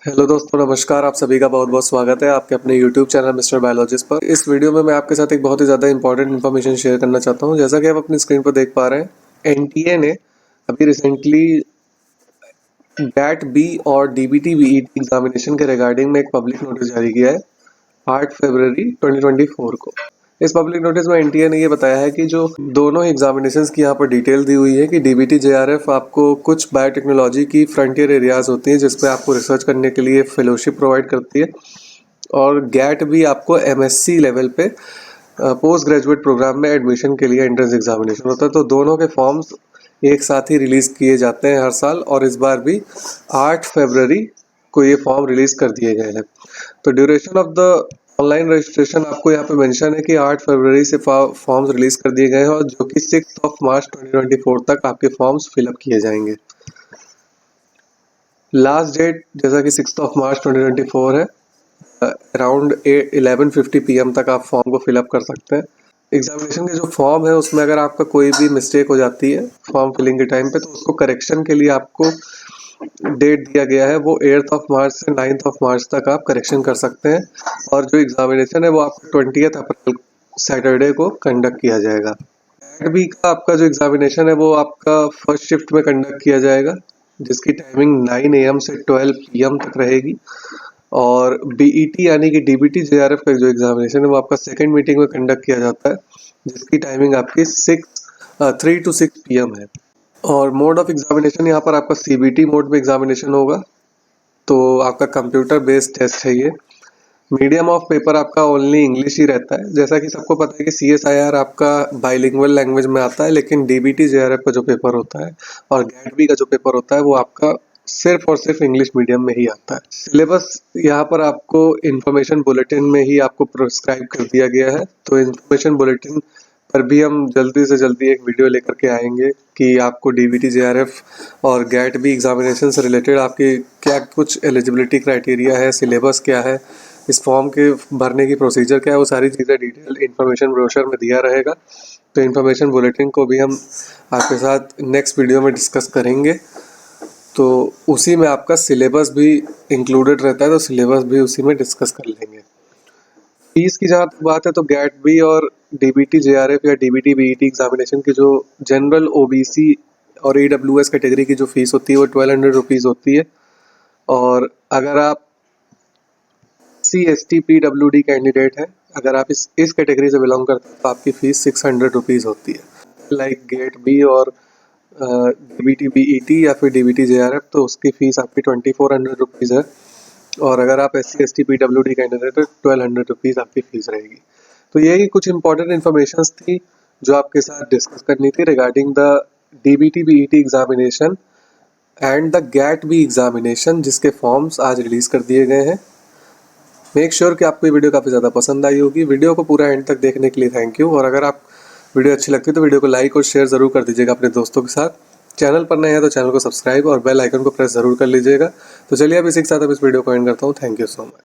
Hello दोस्तों, नमस्कार। आप सभी का बहुत बहुत स्वागत है आपके अपने यूट्यूब चैनल मिस्टर बायोलॉजिस्ट पर। इस वीडियो में मैं आपके साथ एक बहुत ही ज़्यादा इंपॉर्टेंट इन्फॉर्मेशन शेयर करना चाहता हूं। जैसा कि आप अपनी स्क्रीन पर देख पा रहे हैं, एनटीए ने अभी रिसेंटली गैट बी और डीबीटी बीईटी एग्जामिनेशन के रिगार्डिंग में एक पब्लिक नोटिस जारी किया है 8 फरवरी 2024 को। इस पब्लिक नोटिस में एनटीए ने ये बताया है कि जो दोनों एग्जामिनेशंस की यहाँ पर डिटेल दी हुई है कि डीबीटी जेआरएफ आपको कुछ बायोटेक्नोलॉजी की फ्रंटियर एरियाज होती हैं जिसपे आपको रिसर्च करने के लिए फेलोशिप प्रोवाइड करती है, और गैट भी आपको एमएससी लेवल पे पोस्ट ग्रेजुएट प्रोग्राम में एडमिशन के लिए एंट्रेंस एग्जामिनेशन होता है। तो दोनों के फॉर्म्स एक साथ ही रिलीज किए जाते हैं हर साल, और इस बार भी 8 फरवरी को ये फॉर्म रिलीज कर दिए गए हैं। तो duration of the online registration आपको यहाँ पे मेंशन है कि 8 फरवरी से फॉर्म्स रिलीज कर दिए गए हैं, और जो कि 6 मार्च 2024 तक आपके फॉर्म्स फिलअप किए जाएंगे। लास्ट डेट जैसा कि 6 मार्च 2024 है, अराउंड 11:50 PM तक आप फॉर्म को फिलअप कर सकते हैं। एग्जामिनेशन के जो फॉर्म है उसमें अगर आपका कोई भी मिस्टेक हो जाती है फॉर्म फिलिंग के टाइम पे, तो उसको करेक्शन के लिए आपको डेट दिया गया है, वो 8 मार्च से 9 मार्च तक आप करेक्शन कर सकते हैं। और जो एग्जामिनेशन है वो आपको 20 अप्रैल सैटरडे को कंडक्ट किया जाएगा। बी का आपका जो एग्जामिनेशन है वो आपका फर्स्ट शिफ्ट में कंडक्ट किया जाएगा, जिसकी टाइमिंग 9 AM से 12 PM तक रहेगी। और बीईटी यानी कि डीबीटी जेआरएफ का जो एग्जामिनेशन है वो आपका सेकंड मीटिंग में कंडक्ट किया जाता है, जिसकी टाइमिंग आपकी 3 to 6 PM है। और मोड ऑफ एग्जामिनेशन यहाँ पर आपका सीबीटी मोड में एग्जामिनेशन होगा, तो आपका कंप्यूटर बेस्ड टेस्ट है ये। मीडियम ऑफ पेपर आपका ओनली इंग्लिश ही रहता है। जैसा कि सबको पता है कि सीएसआईआर आपका बाइलिंगुअल लैंग्वेज में आता है, लेकिन डीबीटी जेआरएफ का जो पेपर होता है और गैट का जो पेपर होता है वो आपका सिर्फ और सिर्फ इंग्लिश मीडियम में ही आता है। सिलेबस यहाँ पर आपको इंफॉर्मेशन बुलेटिन में ही आपको प्रिस्क्राइब कर दिया गया है, तो इंफॉर्मेशन बुलेटिन पर भी हम जल्दी से जल्दी एक वीडियो लेकर के आएंगे कि आपको डीबीटी जेआरएफ और गैट बी एग्जामिनेशन से रिलेटेड आपकी क्या कुछ एलिजिबिलिटी क्राइटेरिया है, सिलेबस क्या है, इस फॉर्म के भरने की प्रोसीजर क्या है, वो सारी चीज़ें डिटेल इन्फॉर्मेशन ब्रोशर में दिया रहेगा। तो इन्फॉर्मेशन बुलेटिन को भी हम आपके साथ नेक्स्ट वीडियो में डिस्कस करेंगे। तो उसी में आपका सिलेबस भी इंक्लूडेड रहता है, तो सिलेबस भी उसी में डिस्कस कर लेंगे। फीस की जहाँ तक बात है तो गैट बी और डीबीटी जेआरएफ या डीबीटी बीईटी एग्जामिनेशन की जो जनरल ओबीसी और ईडब्ल्यूएस कैटेगरी की जो फीस होती है वो 1200 रुपीज़ होती है। और अगर आप CST PWD कैंडिडेट है, अगर आप इस कैटेगरी से बिलोंग करते हैं तो आपकी फीस 600 रुपीज़ होती है। लाइक गेट बी और डीबीटी बीईटी या फिर डीबीटी जेआरएफ, तो उसकी फीस आपकी 2400 रुपीज़ है। और अगर आप SC ST PWD कैंडिडेट है 1200 रुपीज़ आपकी फीस रहेगी। तो यही कुछ इंपॉर्टेंट इन्फॉर्मेशन थी जो आपके साथ डिस्कस करनी थी regarding the DBT BET examination and the GAT B examination, जिसके फॉर्म्स आज रिलीज कर दिए गए हैं। मेक श्योर कि आपको ये वीडियो काफ़ी ज़्यादा पसंद आई होगी। वीडियो को पूरा एंड तक देखने के लिए थैंक यू। और अगर आप वीडियो अच्छी लगती है तो वीडियो को लाइक और शेयर ज़रूर कर दीजिएगा अपने दोस्तों के साथ। चैनल पर नए हैं तो चैनल को सब्सक्राइब और बेल आइकन को प्रेस ज़रूर कर लीजिएगा। तो चलिए अब इसी के साथ अब इस वीडियो को एंड करता हूँ। Thank you so much.